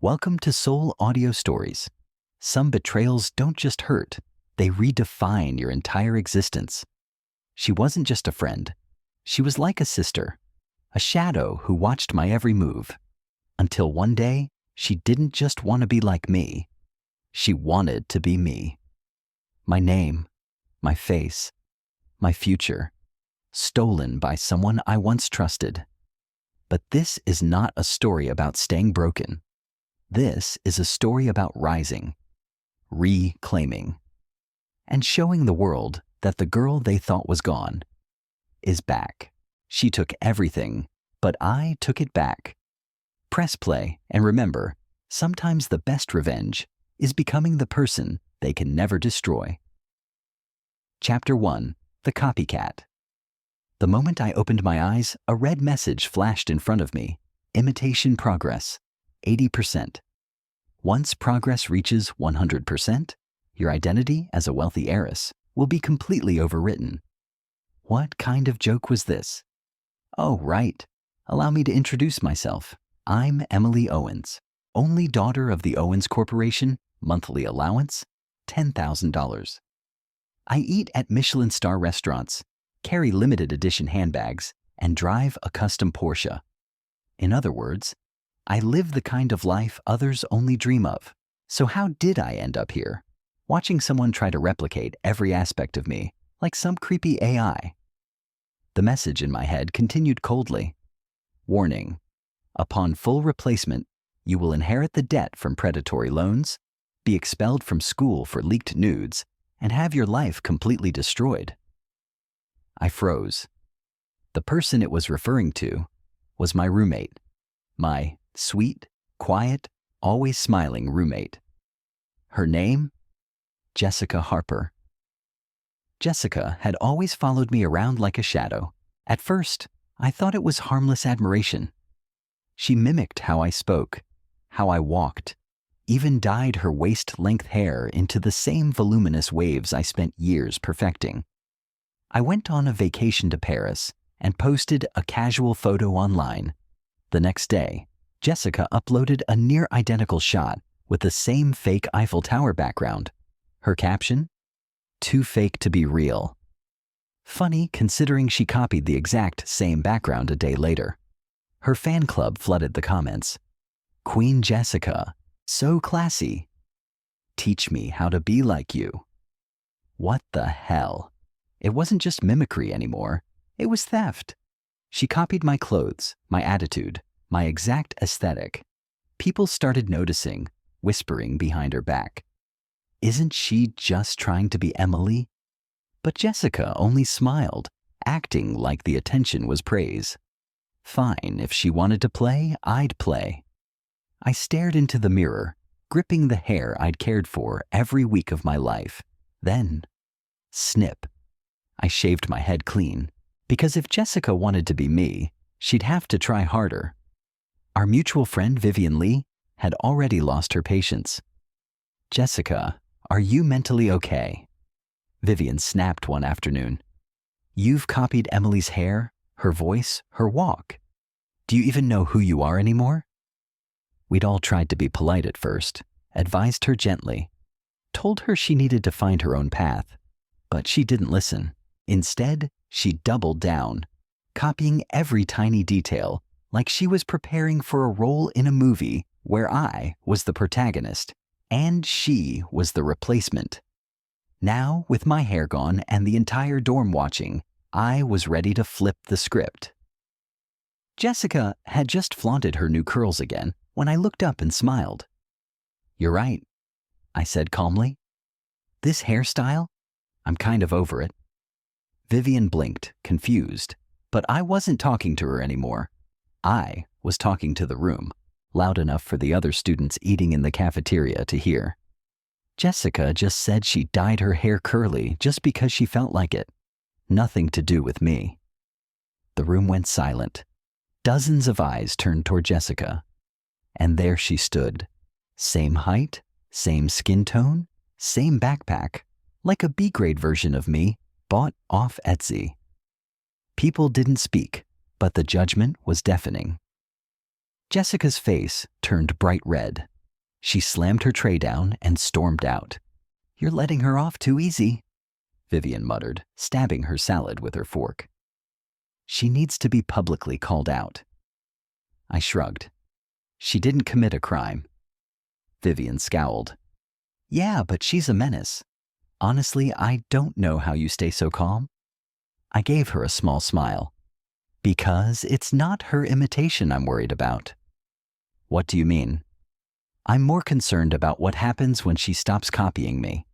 Welcome to Soul Audio Stories. Some betrayals don't just hurt, they redefine your entire existence. She wasn't just a friend. She was like a sister, a shadow who watched my every move. Until one day, she didn't just want to be like me. She wanted to be me. My name, my face, my future, stolen by someone I once trusted. But this is not a story about staying broken. This is a story about rising, reclaiming, and showing the world that the girl they thought was gone is back. She took everything, but I took it back. Press play and remember, sometimes the best revenge is becoming the person they can never destroy. Chapter 1: The Copycat. The moment I opened my eyes, a red message flashed in front of me. Imitation progress, 80%. Once progress reaches 100%, your identity as a wealthy heiress will be completely overwritten. What kind of joke was this? Oh, right. Allow me to introduce myself. I'm Emily Owens, only daughter of the Owens Corporation, monthly allowance, $10,000. I eat at Michelin star restaurants, carry limited edition handbags, and drive a custom Porsche. In other words, I live the kind of life others only dream of. So how did I end up here, watching someone try to replicate every aspect of me, like some creepy AI? The message in my head continued coldly. Warning: upon full replacement, you will inherit the debt from predatory loans, be expelled from school for leaked nudes, and have your life completely destroyed. I froze. The person it was referring to was my roommate, my sweet, quiet, always smiling roommate. Her name? Jessica Harper. Jessica had always followed me around like a shadow. At first, I thought it was harmless admiration. She mimicked how I spoke, how I walked, even dyed her waist-length hair into the same voluminous waves I spent years perfecting. I went on a vacation to Paris and posted a casual photo online. The next day, Jessica uploaded a near-identical shot with the same fake Eiffel Tower background. Her caption? Too fake to be real. Funny considering she copied the exact same background a day later. Her fan club flooded the comments. Queen Jessica, so classy. Teach me how to be like you. What the hell? It wasn't just mimicry anymore. It was theft. She copied my clothes, my attitude, my exact aesthetic. People started noticing, whispering behind her back. Isn't she just trying to be Emily? But Jessica only smiled, acting like the attention was praise. Fine, if she wanted to play, I'd play. I stared into the mirror, gripping the hair I'd cared for every week of my life. Then, snip. I shaved my head clean, because if Jessica wanted to be me, she'd have to try harder. Our mutual friend Vivian Lee had already lost her patience. Jessica, are you mentally okay? Vivian snapped one afternoon. You've copied Emily's hair, her voice, her walk. Do you even know who you are anymore? We'd all tried to be polite at first, advised her gently, told her she needed to find her own path, but she didn't listen. Instead, she doubled down, copying every tiny detail, like she was preparing for a role in a movie where I was the protagonist and she was the replacement. Now, with my hair gone and the entire dorm watching, I was ready to flip the script. Jessica had just flaunted her new curls again when I looked up and smiled. You're right, I said calmly. This hairstyle? I'm kind of over it. Vivian blinked, confused, but I wasn't talking to her anymore. I was talking to the room, loud enough for the other students eating in the cafeteria to hear. Jessica just said she dyed her hair curly just because she felt like it. Nothing to do with me. The room went silent. Dozens of eyes turned toward Jessica. And there she stood. Same height, same skin tone, same backpack, like a B-grade version of me, bought off Etsy. People didn't speak, but the judgment was deafening. Jessica's face turned bright red. She slammed her tray down and stormed out. "You're letting her off too easy," Vivian muttered, stabbing her salad with her fork. "She needs to be publicly called out." I shrugged. "She didn't commit a crime." Vivian scowled. "Yeah, but she's a menace. Honestly, I don't know how you stay so calm." I gave her a small smile. "Because it's not her imitation I'm worried about." "What do you mean?" "I'm more concerned about what happens when she stops copying me."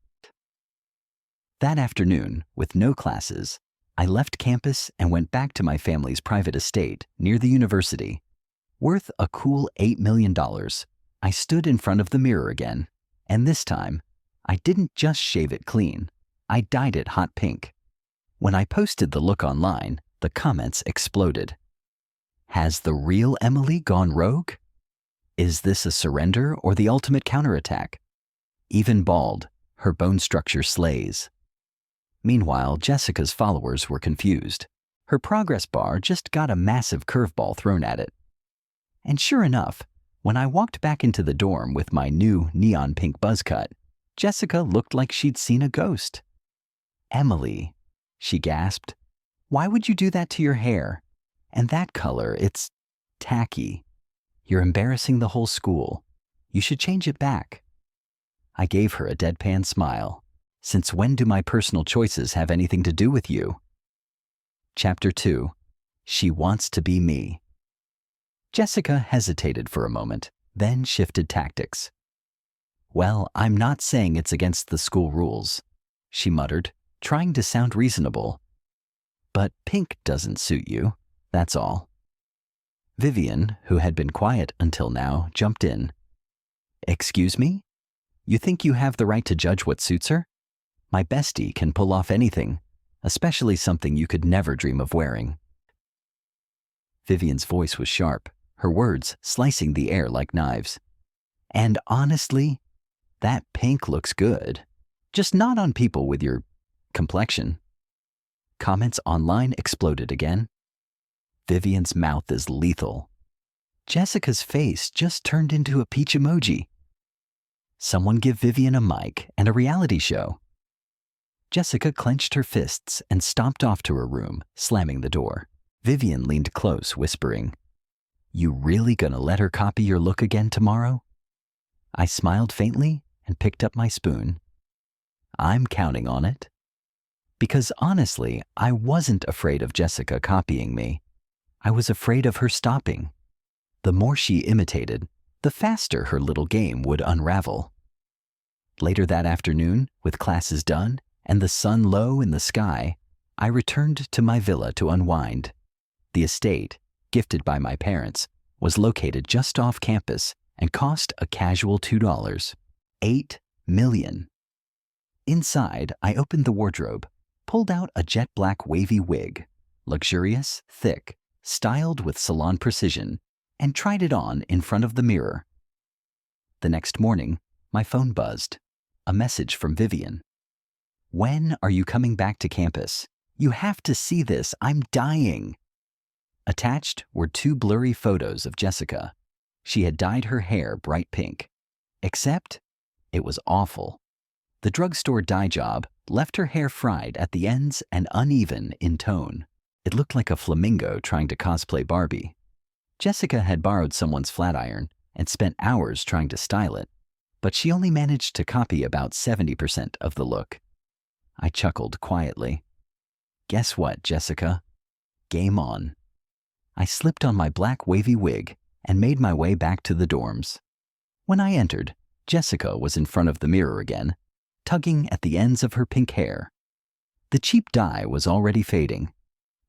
That afternoon, with no classes, I left campus and went back to my family's private estate near the university. Worth a cool $8 million, I stood in front of the mirror again, and this time, I didn't just shave it clean, I dyed it hot pink. When I posted the look online, the comments exploded. "Has the real Emily gone rogue? Is this a surrender or the ultimate counterattack?" Even bald, her bone structure slays. Meanwhile, Jessica's followers were confused. Her progress bar just got a massive curveball thrown at it. And sure enough, when I walked back into the dorm with my new neon pink buzz cut, Jessica looked like she'd seen a ghost. "Emily," she gasped, "why would you do that to your hair? And that color, it's tacky. You're embarrassing the whole school. You should change it back." I gave her a deadpan smile. "Since when do my personal choices have anything to do with you?" Chapter 2. She Wants to Be Me. Jessica hesitated for a moment, then shifted tactics. "Well, I'm not saying it's against the school rules," she muttered, trying to sound reasonable. "But pink doesn't suit you, that's all." Vivian, who had been quiet until now, jumped in. "Excuse me? You think you have the right to judge what suits her? My bestie can pull off anything, especially something you could never dream of wearing." Vivian's voice was sharp, her words slicing the air like knives. "And honestly, that pink looks good, just not on people with your complexion." Comments online exploded again. Vivian's mouth is lethal. Jessica's face just turned into a peach emoji. Someone give Vivian a mic and a reality show. Jessica clenched her fists and stomped off to her room, slamming the door. Vivian leaned close, whispering, "You really gonna let her copy your look again tomorrow?" I smiled faintly and picked up my spoon. "I'm counting on it." Because honestly, I wasn't afraid of Jessica copying me. I was afraid of her stopping. The more she imitated, the faster her little game would unravel. Later that afternoon, with classes done and the sun low in the sky, I returned to my villa to unwind. The estate, gifted by my parents, was located just off campus and cost a casual $2. $8 million. Inside, I opened the wardrobe, pulled out a jet black wavy wig, luxurious, thick, styled with salon precision, and tried it on in front of the mirror. The next morning, my phone buzzed. A message from Vivian. "When are you coming back to campus? You have to see this. I'm dying." Attached were 2 blurry photos of Jessica. She had dyed her hair bright pink. Except, it was awful. The drugstore dye job left her hair fried at the ends and uneven in tone. It looked like a flamingo trying to cosplay Barbie. Jessica had borrowed someone's flat iron and spent hours trying to style it, but she only managed to copy about 70% of the look. I chuckled quietly. "Guess what, Jessica? Game on." I slipped on my black wavy wig and made my way back to the dorms. When I entered, Jessica was in front of the mirror again, tugging at the ends of her pink hair. The cheap dye was already fading.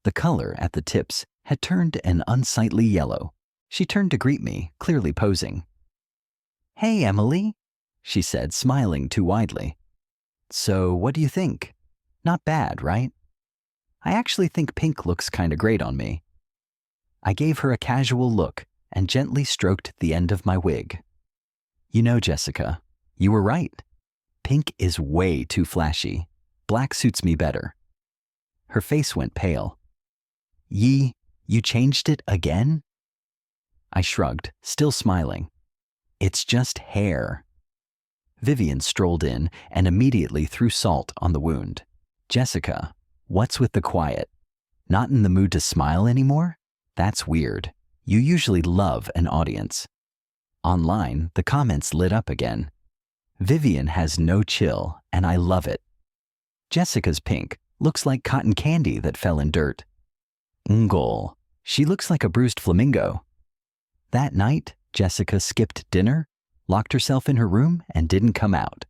The color at the tips had turned an unsightly yellow. She turned to greet me, clearly posing. "Hey, Emily," she said, smiling too widely. "So, what do you think? Not bad, right?" "I actually think pink looks kinda great on me." I gave her a casual look and gently stroked the end of my wig. "You know, Jessica, you were right. Pink is way too flashy. Black suits me better." Her face went pale. You changed it again?" I shrugged, still smiling. It's just hair. Vivian strolled in and immediately threw salt on the wound. Jessica, what's with the quiet? Not in the mood to smile anymore? That's weird. You usually love an audience. Online, the comments lit up again. Vivian has no chill, and I love it. Jessica's pink looks like cotton candy that fell in dirt. Ngol, she looks like a bruised flamingo. That night, Jessica skipped dinner, locked herself in her room, and didn't come out.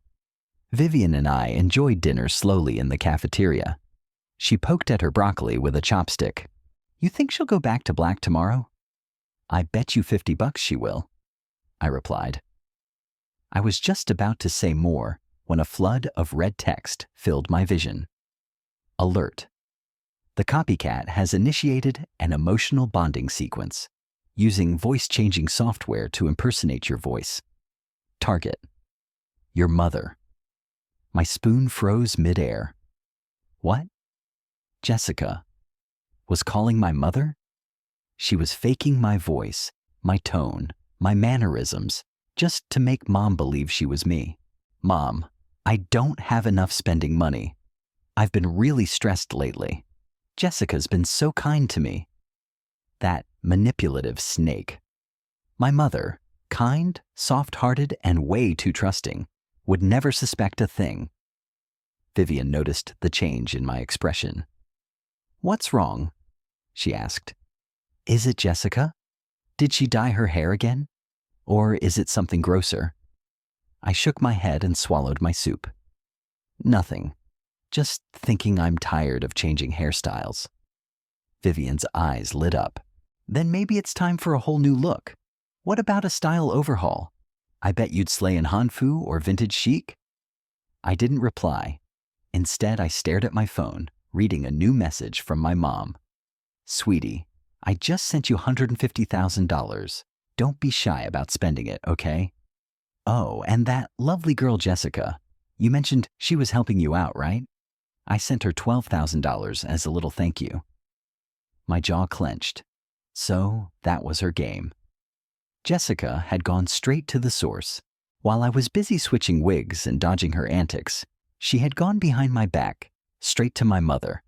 Vivian and I enjoyed dinner slowly in the cafeteria. She poked at her broccoli with a chopstick. You think she'll go back to black tomorrow? I bet you $50 she will, I replied. I was just about to say more when a flood of red text filled my vision. Alert. The copycat has initiated an emotional bonding sequence, using voice-changing software to impersonate your voice. Target. Your mother. My spoon froze midair. What? Jessica was calling my mother? She was faking my voice, my tone, my mannerisms, just to make Mom believe she was me. Mom, I don't have enough spending money. I've been really stressed lately. Jessica's been so kind to me. That manipulative snake. My mother, kind, soft-hearted, and way too trusting, would never suspect a thing. Vivian noticed the change in my expression. What's wrong? She asked. Is it Jessica? Did she dye her hair again? Or is it something grosser? I shook my head and swallowed my soup. Nothing. Just thinking I'm tired of changing hairstyles. Vivian's eyes lit up. Then maybe it's time for a whole new look. What about a style overhaul? I bet you'd slay in Hanfu or vintage chic. I didn't reply. Instead, I stared at my phone, reading a new message from my mom. Sweetie, I just sent you $150,000. Don't be shy about spending it, okay? Oh, and that lovely girl Jessica. You mentioned she was helping you out, right? I sent her $12,000 as a little thank you. My jaw clenched. So that was her game. Jessica had gone straight to the source. While I was busy switching wigs and dodging her antics, she had gone behind my back, straight to my mother.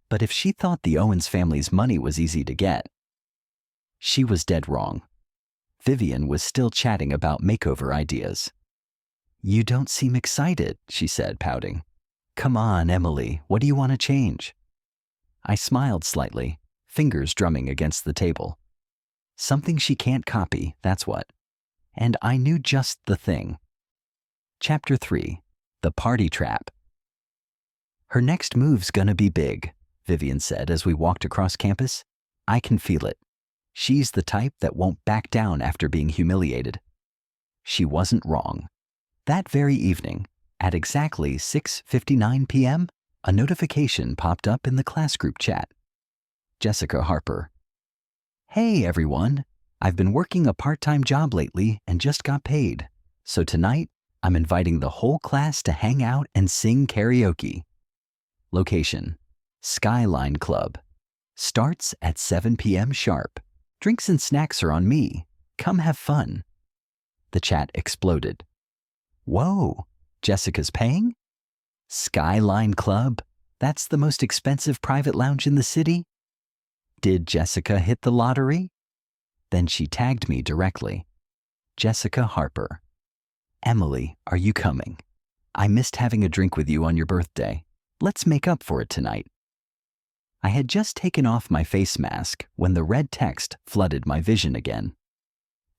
But if she thought the Owens family's money was easy to get, she was dead wrong. Vivian was still chatting about makeover ideas. You don't seem excited, she said, pouting. Come on, Emily, what do you want to change? I smiled slightly, fingers drumming against the table. Something she can't copy, that's what. And I knew just the thing. Chapter 3. The Party Trap. Her next move's gonna be big, Vivian said as we walked across campus. I can feel it. She's the type that won't back down after being humiliated. She wasn't wrong. That very evening, at exactly 6:59 p.m., a notification popped up in the class group chat. Jessica Harper. Hey everyone, I've been working a part-time job lately and just got paid. So tonight, I'm inviting the whole class to hang out and sing karaoke. Location: Skyline Club. Starts at 7 p.m. sharp. Drinks and snacks are on me. Come have fun. The chat exploded. Whoa, Jessica's paying? Skyline Club? That's the most expensive private lounge in the city? Did Jessica hit the lottery? Then she tagged me directly. Jessica Harper. Emily, are you coming? I missed having a drink with you on your birthday. Let's make up for it tonight. I had just taken off my face mask when the red text flooded my vision again.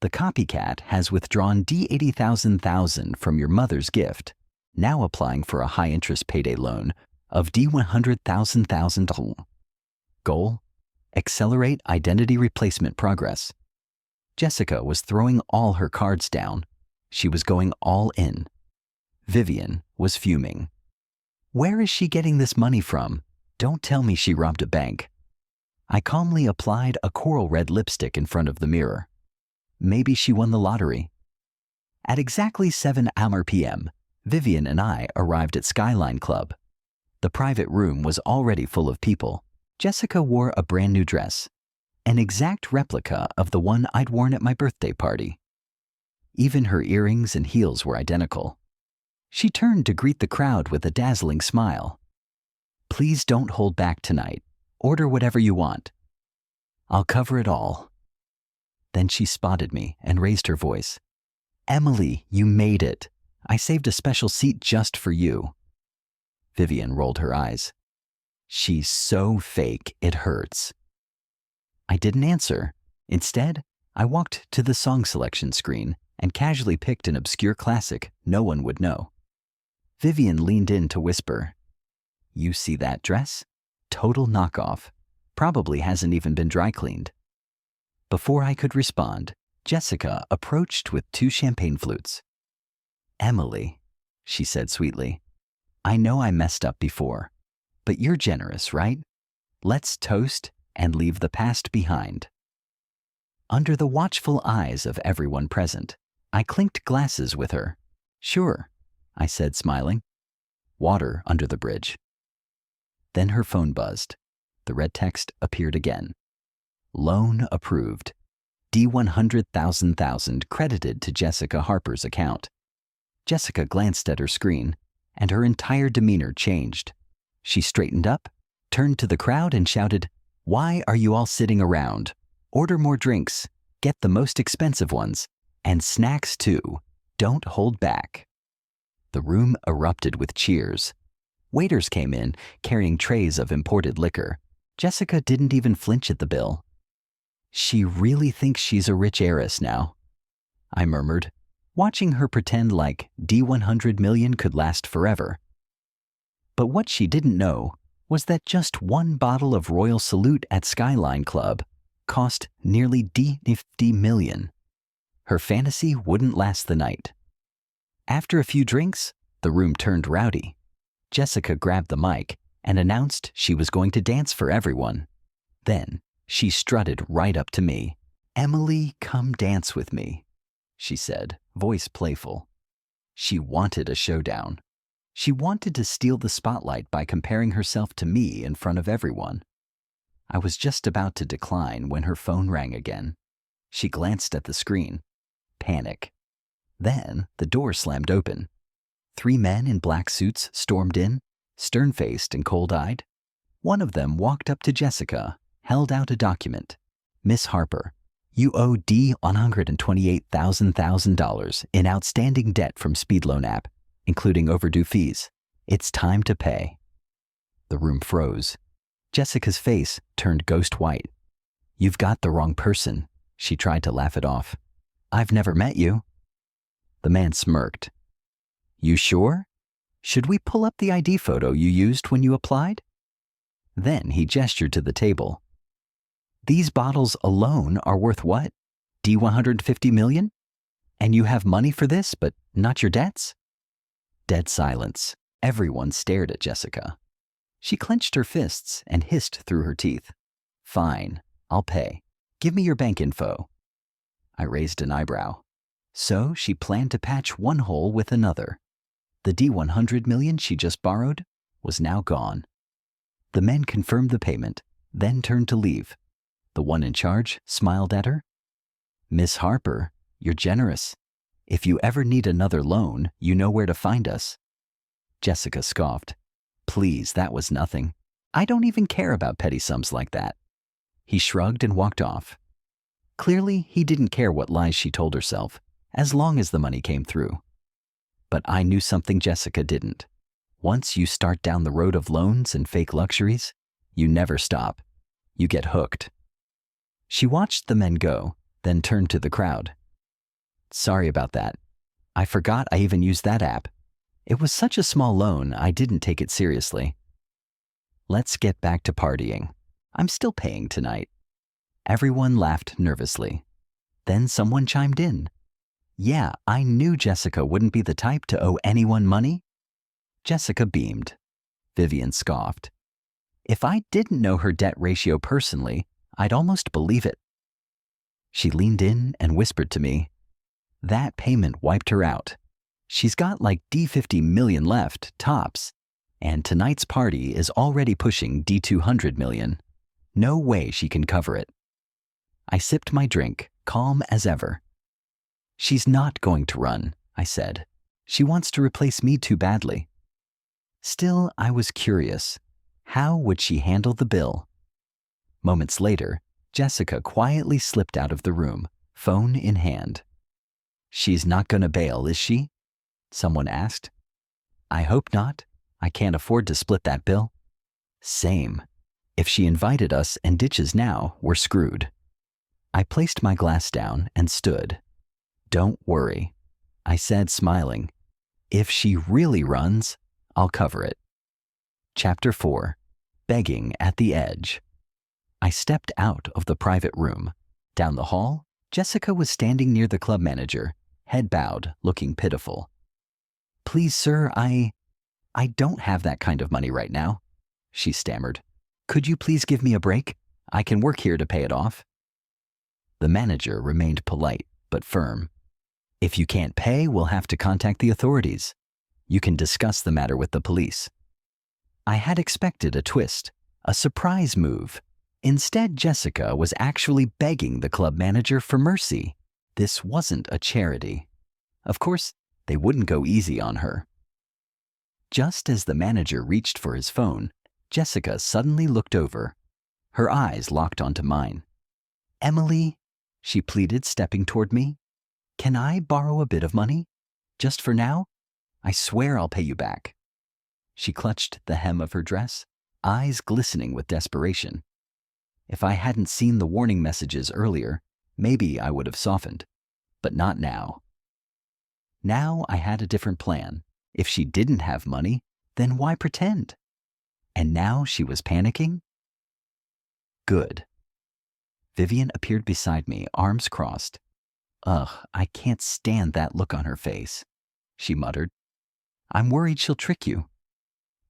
The copycat has withdrawn D80,000 from your mother's gift, now applying for a high-interest payday loan of D100,000. Goal: accelerate identity replacement progress. Jessica was throwing all her cards down. She was going all in. Vivian was fuming. Where is she getting this money from? Don't tell me she robbed a bank. I calmly applied a coral red lipstick in front of the mirror. Maybe she won the lottery. At exactly 7 p.m., Vivian and I arrived at Skyline Club. The private room was already full of people. Jessica wore a brand new dress, an exact replica of the one I'd worn at my birthday party. Even her earrings and heels were identical. She turned to greet the crowd with a dazzling smile. "Please don't hold back tonight. Order whatever you want. I'll cover it all." Then she spotted me and raised her voice. "Emily, you made it. I saved a special seat just for you." Vivian rolled her eyes. "She's so fake, it hurts." I didn't answer. Instead, I walked to the song selection screen and casually picked an obscure classic no one would know. Vivian leaned in to whisper, "You see that dress? Total knockoff. Probably hasn't even been dry cleaned." Before I could respond, Jessica approached with 2 champagne flutes. "Emily," she said sweetly, "I know I messed up before, but you're generous, right? Let's toast and leave the past behind." Under the watchful eyes of everyone present, I clinked glasses with her. "Sure," I said, smiling. "Water under the bridge." Then her phone buzzed. The red text appeared again. "Loan approved. D100,000 credited to Jessica Harper's account." Jessica glanced at her screen, and her entire demeanor changed. She straightened up, turned to the crowd and shouted, "Why are you all sitting around? Order more drinks, get the most expensive ones, and snacks too. Don't hold back." The room erupted with cheers. Waiters came in, carrying trays of imported liquor. Jessica didn't even flinch at the bill. "She really thinks she's a rich heiress now," I murmured, watching her pretend like D100 million could last forever. But what she didn't know was that just one bottle of Royal Salute at Skyline Club cost nearly D50 million. Her fantasy wouldn't last the night. After a few drinks, the room turned rowdy. Jessica grabbed the mic and announced she was going to dance for everyone. Then she strutted right up to me. "Emily, come dance with me," she said, voice playful. She wanted a showdown. She wanted to steal the spotlight by comparing herself to me in front of everyone. I was just about to decline when her phone rang again. She glanced at the screen. Panic. Then the door slammed open. 3 men in black suits stormed in, stern-faced and cold-eyed. One of them walked up to Jessica, held out a document. "Miss Harper, you owe $128,000 in outstanding debt from Speed Loan app, including overdue fees. It's time to pay." The room froze. Jessica's face turned ghost white. "You've got the wrong person," she tried to laugh it off. "I've never met you." The man smirked. "You sure? Should we pull up the ID photo you used when you applied?" Then he gestured to the table. "These bottles alone are worth what? D150 million? And you have money for this, but not your debts?" Dead silence. Everyone stared at Jessica. She clenched her fists and hissed through her teeth. "Fine, I'll pay. Give me your bank info." I raised an eyebrow. So she planned to patch one hole with another. The D100 million she just borrowed was now gone. The men confirmed the payment, then turned to leave. The one in charge smiled at her. "Miss Harper, you're generous. If you ever need another loan, you know where to find us." Jessica scoffed. "Please, that was nothing. I don't even care about petty sums like that." He shrugged and walked off. Clearly, he didn't care what lies she told herself, as long as the money came through. But I knew something Jessica didn't. Once you start down the road of loans and fake luxuries, you never stop. You get hooked. She watched the men go, then turned to the crowd. "Sorry about that. I forgot I even used that app. It was such a small loan, I didn't take it seriously. Let's get back to partying. I'm still paying tonight." Everyone laughed nervously. Then someone chimed in. "Yeah, I knew Jessica wouldn't be the type to owe anyone money." Jessica beamed. Vivian scoffed. "If I didn't know her debt ratio personally, I'd almost believe it." She leaned in and whispered to me, "That payment wiped her out. She's got like D50 million left, tops, and tonight's party is already pushing D200 million. No way she can cover it." I sipped my drink, calm as ever. She's not going to run, I said. She wants to replace me too badly. Still, I was curious. How would she handle the bill? Moments later, Jessica quietly slipped out of the room, phone in hand. She's not gonna bail, is she? Someone asked. I hope not. I can't afford to split that bill. Same. If she invited us and ditches now, we're screwed. I placed my glass down and stood. Don't worry, I said, smiling. If she really runs, I'll cover it. Chapter 4. Begging at the Edge. I stepped out of the private room. Down the hall, Jessica was standing near the club manager, head bowed, looking pitiful. Please, sir, I don't have that kind of money right now, she stammered. Could you please give me a break? I can work here to pay it off. The manager remained polite but firm. If you can't pay, we'll have to contact the authorities. You can discuss the matter with the police. I had expected a twist, a surprise move. Instead, Jessica was actually begging the club manager for mercy. This wasn't a charity. Of course, they wouldn't go easy on her. Just as the manager reached for his phone, Jessica suddenly looked over. Her eyes locked onto mine. Emily, she pleaded, stepping toward me. Can I borrow a bit of money? Just for now? I swear I'll pay you back. She clutched the hem of her dress, eyes glistening with desperation. If I hadn't seen the warning messages earlier, maybe I would have softened. But not now. Now I had a different plan. If she didn't have money, then why pretend? And now she was panicking? Good. Vivian appeared beside me, arms crossed. Ugh, I can't stand that look on her face, she muttered. I'm worried she'll trick you.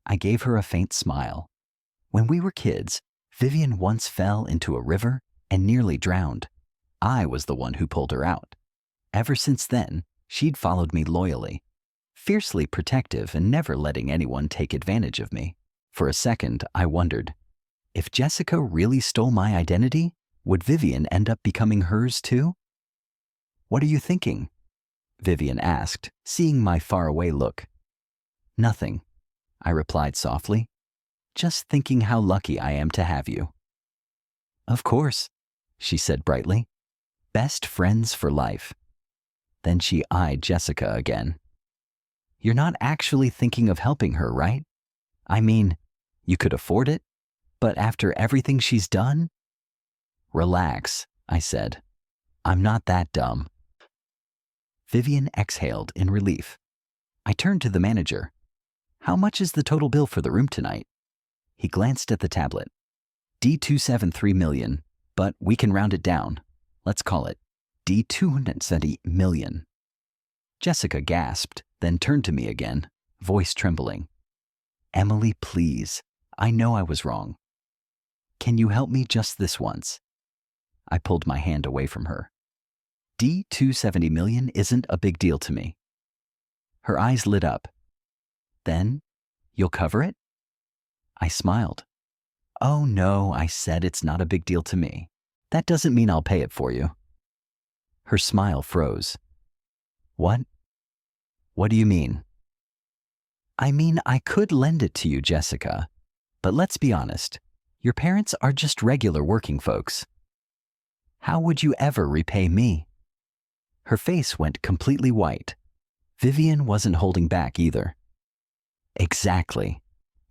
I gave her a faint smile. When we were kids, Vivian once fell into a river and nearly drowned. I was the one who pulled her out. Ever since then, she'd followed me loyally, fiercely protective and never letting anyone take advantage of me. For a second, I wondered, if Jessica really stole my identity, would Vivian end up becoming hers too? What are you thinking? Vivian asked, seeing my faraway look. Nothing, I replied softly. Just thinking how lucky I am to have you. Of course, she said brightly. Best friends for life. Then she eyed Jessica again. You're not actually thinking of helping her, right? I mean, you could afford it, but after everything she's done? Relax, I said. I'm not that dumb. Vivian exhaled in relief. I turned to the manager. How much is the total bill for the room tonight? He glanced at the tablet. D273 million, but we can round it down. Let's call it D270 million. Jessica gasped, then turned to me again, voice trembling. Emily, please. I know I was wrong. Can you help me just this once? I pulled my hand away from her. D270 million isn't a big deal to me. Her eyes lit up. Then, you'll cover it? I smiled. Oh no, I said it's not a big deal to me. That doesn't mean I'll pay it for you. Her smile froze. What? What do you mean? I mean, I could lend it to you, Jessica. But let's be honest, your parents are just regular working folks. How would you ever repay me? Her face went completely white. Vivian wasn't holding back either. Exactly.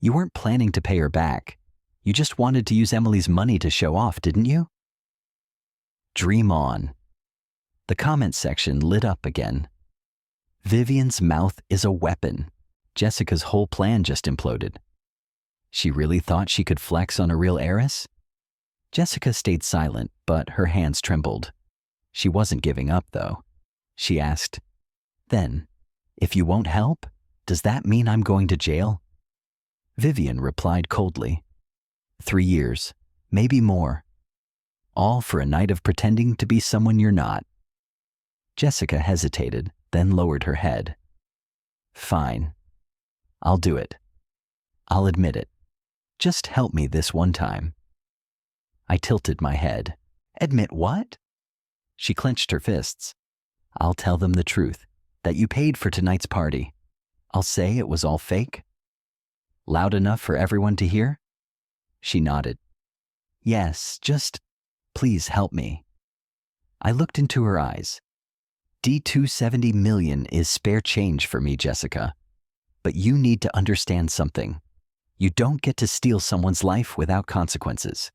You weren't planning to pay her back. You just wanted to use Emily's money to show off, didn't you? Dream on. The comment section lit up again. Vivian's mouth is a weapon. Jessica's whole plan just imploded. She really thought she could flex on a real heiress? Jessica stayed silent, but her hands trembled. She wasn't giving up, though. She asked, Then, if you won't help, does that mean I'm going to jail? Vivian replied coldly, 3 years, maybe more. All for a night of pretending to be someone you're not. Jessica hesitated, then lowered her head. Fine. I'll do it. I'll admit it. Just help me this one time. I tilted my head. Admit what? She clenched her fists. I'll tell them the truth, that you paid for tonight's party. I'll say it was all fake. Loud enough for everyone to hear? She nodded. Yes, just please help me. I looked into her eyes. D270 million is spare change for me, Jessica. But you need to understand something. You don't get to steal someone's life without consequences.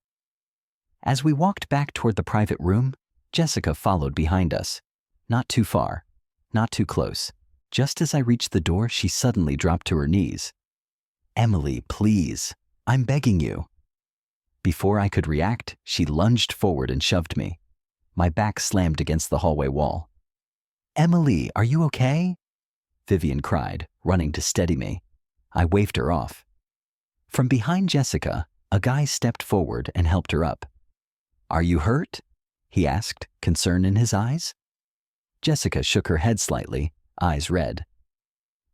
As we walked back toward the private room, Jessica followed behind us. Not too far, not too close. Just as I reached the door, she suddenly dropped to her knees. Emily, please, I'm begging you. Before I could react, she lunged forward and shoved me. My back slammed against the hallway wall. Emily, are you okay? Vivian cried, running to steady me. I waved her off. From behind Jessica, a guy stepped forward and helped her up. Are you hurt? He asked, concern in his eyes. Jessica shook her head slightly, eyes red.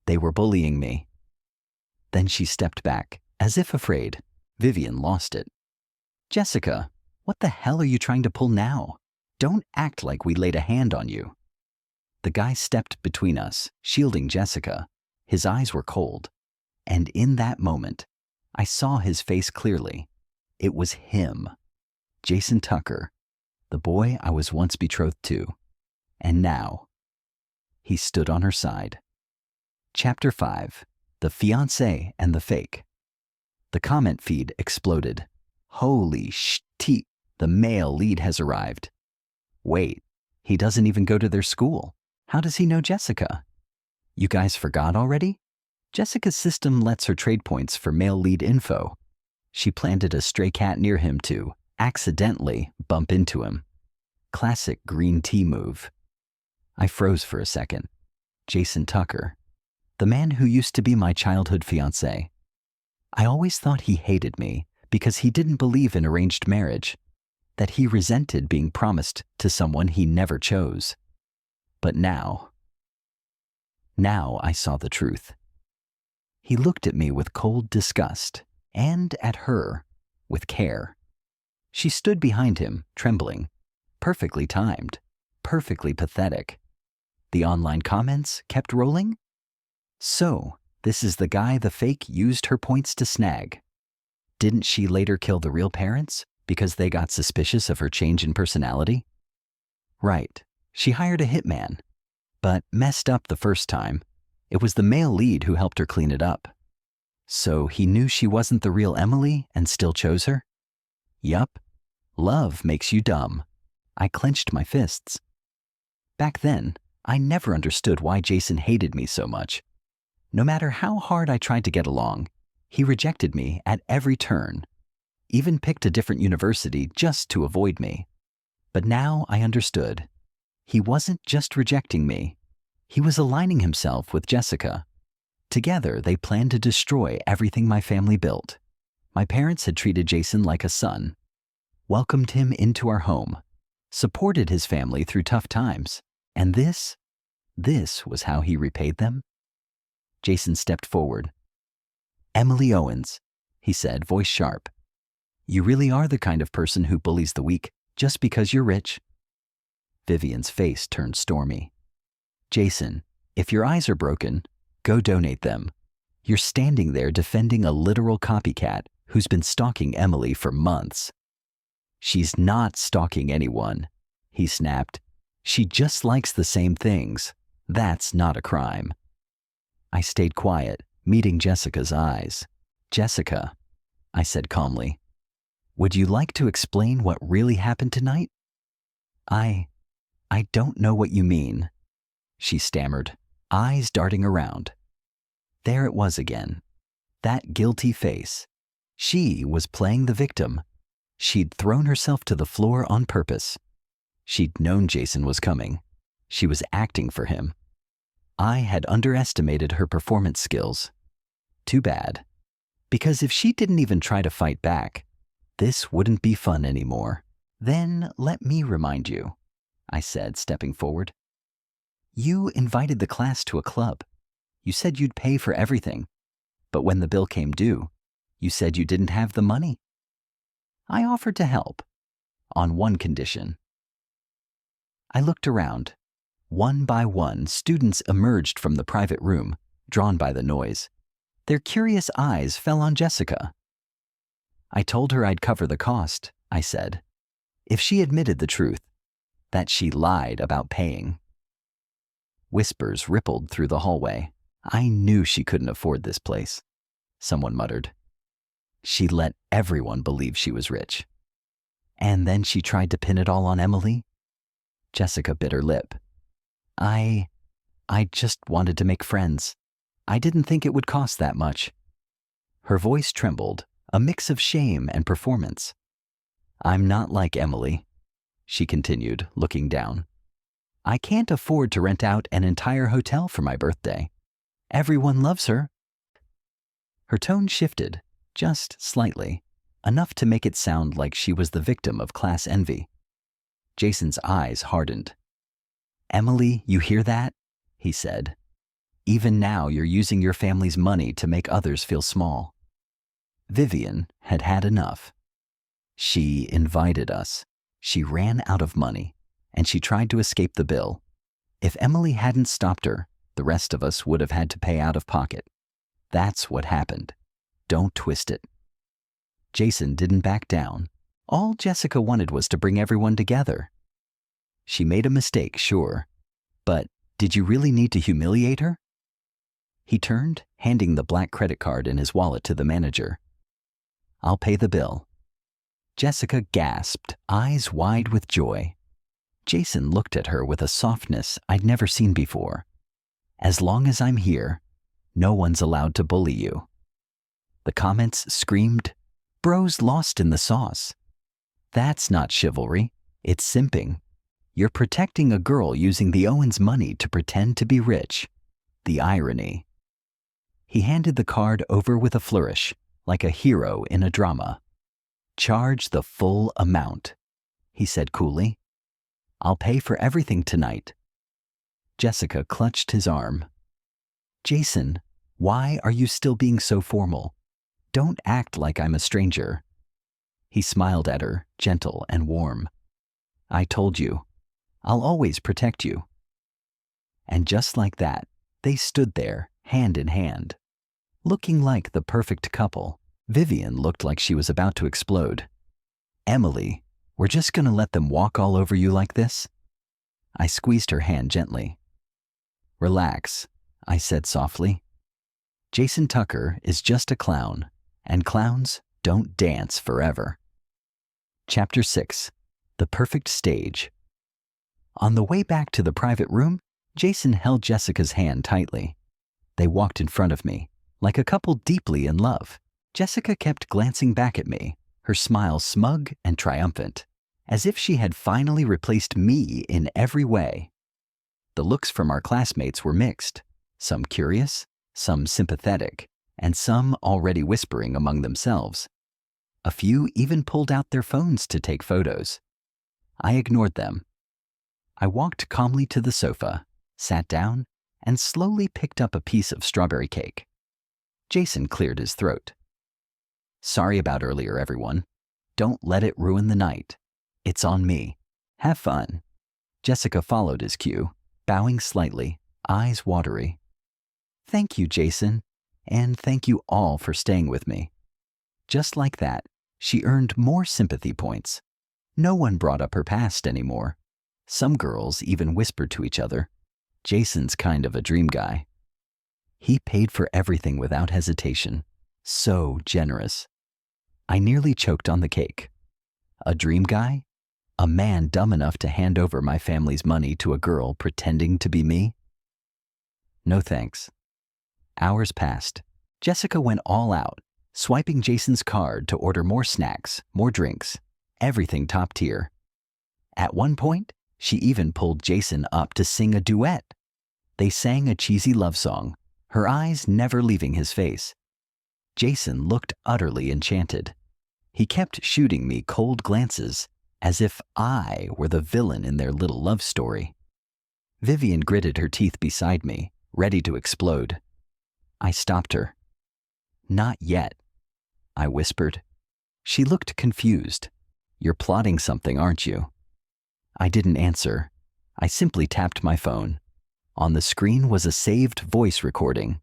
They were bullying me. Then she stepped back, as if afraid. Vivian lost it. Jessica, what the hell are you trying to pull now? Don't act like we laid a hand on you. The guy stepped between us, shielding Jessica. His eyes were cold. And in that moment, I saw his face clearly. It was him. Jason Tucker, the boy I was once betrothed to. And now, he stood on her side. Chapter 5. The Fiancé and the Fake. The comment feed exploded. Holy shit, the male lead has arrived. Wait, he doesn't even go to their school. How does he know Jessica? You guys forgot already? Jessica's system lets her trade points for male lead info. She planted a stray cat near him to accidentally bump into him. Classic green tea move. I froze for a second. Jason Tucker, the man who used to be my childhood fiancé. I always thought he hated me because he didn't believe in arranged marriage, that he resented being promised to someone he never chose. But now I saw the truth. He looked at me with cold disgust, and at her with care. She stood behind him, trembling, perfectly timed, perfectly pathetic. The online comments kept rolling. So, this is the guy the fake used her points to snag. Didn't she later kill the real parents because they got suspicious of her change in personality? Right, she hired a hitman, but messed up the first time. It was the male lead who helped her clean it up. So he knew she wasn't the real Emily and still chose her? Yup, love makes you dumb. I clenched my fists. Back then, I never understood why Jason hated me so much. No matter how hard I tried to get along, he rejected me at every turn, even picked a different university just to avoid me. But now I understood. He wasn't just rejecting me. He was aligning himself with Jessica. Together, they planned to destroy everything my family built. My parents had treated Jason like a son, welcomed him into our home, supported his family through tough times. And this was how he repaid them? Jason stepped forward. Emily Owens, he said, voice sharp. You really are the kind of person who bullies the weak just because you're rich. Vivian's face turned stormy. Jason, if your eyes are broken, go donate them. You're standing there defending a literal copycat who's been stalking Emily for months. She's not stalking anyone, he snapped. She just likes the same things. That's not a crime. I stayed quiet, meeting Jessica's eyes. Jessica, I said calmly, would you like to explain what really happened tonight? I don't know what you mean, she stammered, eyes darting around. There it was again, that guilty face. She was playing the victim. She'd thrown herself to the floor on purpose. She'd known Jason was coming. She was acting for him. I had underestimated her performance skills. Too bad. Because if she didn't even try to fight back, this wouldn't be fun anymore. Then let me remind you, I said, stepping forward. You invited the class to a club. You said you'd pay for everything. But when the bill came due, you said you didn't have the money. I offered to help, on one condition. I looked around. One by one, students emerged from the private room, drawn by the noise. Their curious eyes fell on Jessica. I told her I'd cover the cost, I said, if she admitted the truth, that she lied about paying. Whispers rippled through the hallway. I knew she couldn't afford this place, someone muttered. She let everyone believe she was rich. And then she tried to pin it all on Emily? Jessica bit her lip. I just wanted to make friends. I didn't think it would cost that much. Her voice trembled, a mix of shame and performance. I'm not like Emily, she continued, looking down. I can't afford to rent out an entire hotel for my birthday. Everyone loves her. Her tone shifted, just slightly, enough to make it sound like she was the victim of class envy. Jason's eyes hardened. Emily, you hear that? He said. Even now you're using your family's money to make others feel small. Vivian had had enough. She invited us. She ran out of money, and she tried to escape the bill. If Emily hadn't stopped her, the rest of us would have had to pay out of pocket. That's what happened. Don't twist it. Jason didn't back down. All Jessica wanted was to bring everyone together. She made a mistake, sure, but did you really need to humiliate her? He turned, handing the black credit card in his wallet to the manager. I'll pay the bill. Jessica gasped, eyes wide with joy. Jason looked at her with a softness I'd never seen before. As long as I'm here, no one's allowed to bully you. The comments screamed, Bro's lost in the sauce. That's not chivalry, it's simping. You're protecting a girl using the Owens' money to pretend to be rich. The irony. He handed the card over with a flourish, like a hero in a drama. Charge the full amount, he said coolly. I'll pay for everything tonight. Jessica clutched his arm. Jason, why are you still being so formal? Don't act like I'm a stranger. He smiled at her, gentle and warm. I told you, I'll always protect you. And just like that, they stood there, hand in hand. Looking like the perfect couple, Vivian looked like she was about to explode. Emily, we're just gonna let them walk all over you like this? I squeezed her hand gently. Relax, I said softly. Jason Tucker is just a clown, and clowns don't dance forever. Chapter 6. The Perfect Stage. On the way back to the private room, Jason held Jessica's hand tightly. They walked in front of me, like a couple deeply in love. Jessica kept glancing back at me, her smile smug and triumphant, as if she had finally replaced me in every way. The looks from our classmates were mixed, some curious, some sympathetic, and some already whispering among themselves. A few even pulled out their phones to take photos. I ignored them. I walked calmly to the sofa, sat down, and slowly picked up a piece of strawberry cake. Jason cleared his throat. Sorry about earlier, everyone. Don't let it ruin the night. It's on me. Have fun. Jessica followed his cue, bowing slightly, eyes watery. Thank you, Jason, and thank you all for staying with me. Just like that, she earned more sympathy points. No one brought up her past anymore. Some girls even whispered to each other, Jason's kind of a dream guy. He paid for everything without hesitation. So generous. I nearly choked on the cake. A dream guy? A man dumb enough to hand over my family's money to a girl pretending to be me? No thanks. Hours passed. Jessica went all out, swiping Jason's card to order more snacks, more drinks, everything top tier. At one point, she even pulled Jason up to sing a duet. They sang a cheesy love song, her eyes never leaving his face. Jason looked utterly enchanted. He kept shooting me cold glances, as if I were the villain in their little love story. Vivian gritted her teeth beside me, ready to explode. I stopped her. Not yet, I whispered. She looked confused. You're plotting something, aren't you? I didn't answer. I simply tapped my phone. On the screen was a saved voice recording.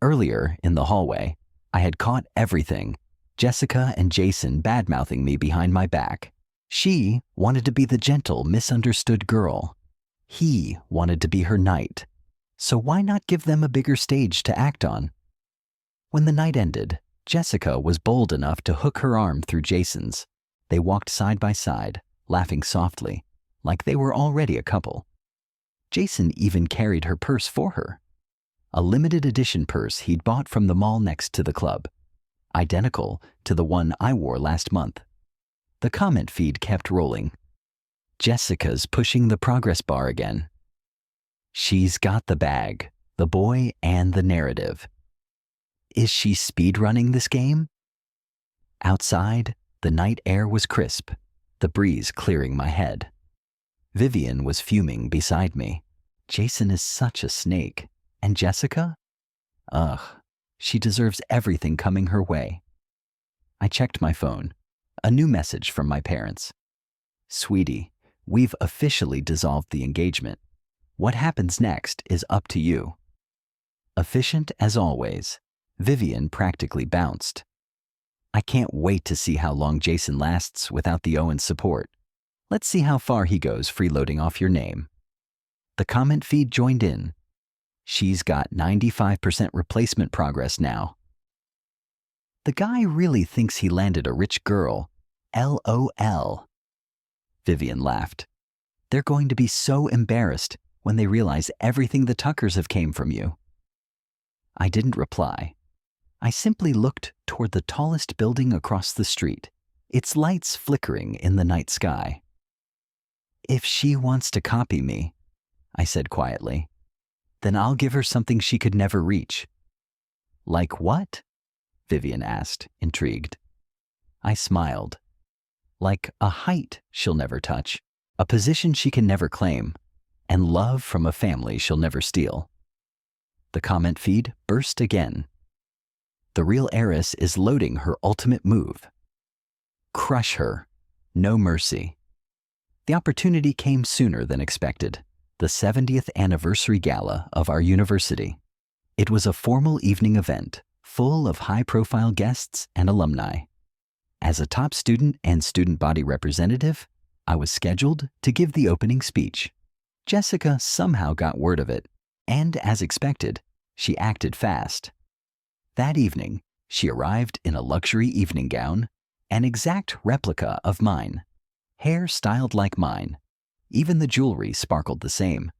Earlier, in the hallway, I had caught everything. Jessica and Jason bad-mouthing me behind my back. She wanted to be the gentle, misunderstood girl. He wanted to be her knight. So why not give them a bigger stage to act on? When the night ended, Jessica was bold enough to hook her arm through Jason's. They walked side by side, laughing softly, like they were already a couple. Jason even carried her purse for her. A limited edition purse he'd bought from the mall next to the club, identical to the one I wore last month. The comment feed kept rolling. Jessica's pushing the progress bar again. She's got the bag, the boy, and the narrative. Is she speedrunning this game? Outside, the night air was crisp, the breeze clearing my head. Vivian was fuming beside me. Jason is such a snake. And Jessica? Ugh, she deserves everything coming her way. I checked my phone. A new message from my parents. Sweetie, we've officially dissolved the engagement. What happens next is up to you. Efficient as always, Vivian practically bounced. I can't wait to see how long Jason lasts without the Owens support. Let's see how far he goes freeloading off your name. The comment feed joined in. She's got 95% replacement progress now. The guy really thinks he landed a rich girl. LOL. Vivian laughed. They're going to be so embarrassed when they realize everything the Tuckers have came from you. I didn't reply. I simply looked toward the tallest building across the street, its lights flickering in the night sky. If she wants to copy me, I said quietly, then I'll give her something she could never reach. Like what? Vivian asked, intrigued. I smiled. Like a height she'll never touch, a position she can never claim, and love from a family she'll never steal. The comment feed burst again. The real heiress is loading her ultimate move. Crush her. No mercy. The opportunity came sooner than expected. The 70th anniversary gala of our university. It was a formal evening event, full of high-profile guests and alumni. As a top student and student body representative, I was scheduled to give the opening speech. Jessica somehow got word of it, and as expected, she acted fast. That evening, she arrived in a luxury evening gown, an exact replica of mine, hair styled like mine. Even the jewelry sparkled the same.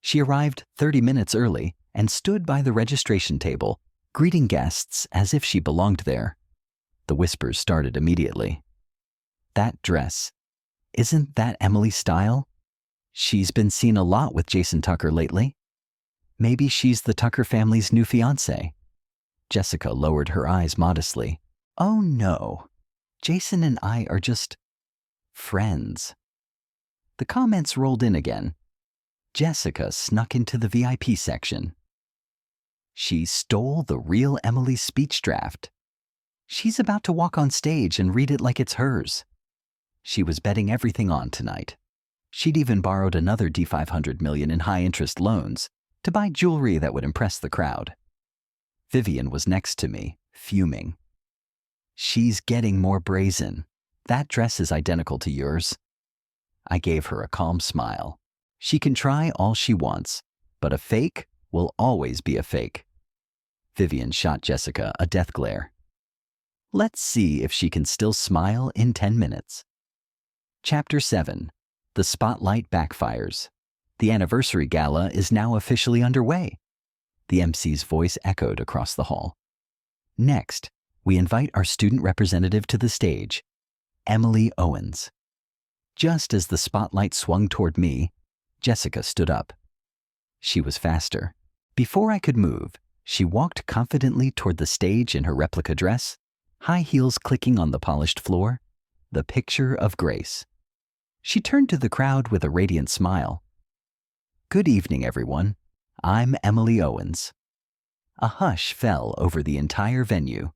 She arrived 30 minutes early and stood by the registration table, greeting guests as if she belonged there. The whispers started immediately. That dress. Isn't that Emily's style? She's been seen a lot with Jason Tucker lately. Maybe she's the Tucker family's new fiancé. Jessica lowered her eyes modestly. Oh no, Jason and I are just friends. The comments rolled in again. Jessica snuck into the VIP section. She stole the real Emily's speech draft. She's about to walk on stage and read it like it's hers. She was betting everything on tonight. She'd even borrowed another $500 million in high-interest loans to buy jewelry that would impress the crowd. Vivian was next to me, fuming. She's getting more brazen. That dress is identical to yours. I gave her a calm smile. She can try all she wants, but a fake will always be a fake. Vivian shot Jessica a death glare. Let's see if she can still smile in 10 minutes. Chapter 7. The Spotlight Backfires. The anniversary gala is now officially underway. The MC's voice echoed across the hall. Next, we invite our student representative to the stage, Emily Owens. Just as the spotlight swung toward me, Jessica stood up. She was faster. Before I could move, she walked confidently toward the stage in her replica dress, high heels clicking on the polished floor, the picture of grace. She turned to the crowd with a radiant smile. Good evening, everyone. I'm Emily Owens. A hush fell over the entire venue.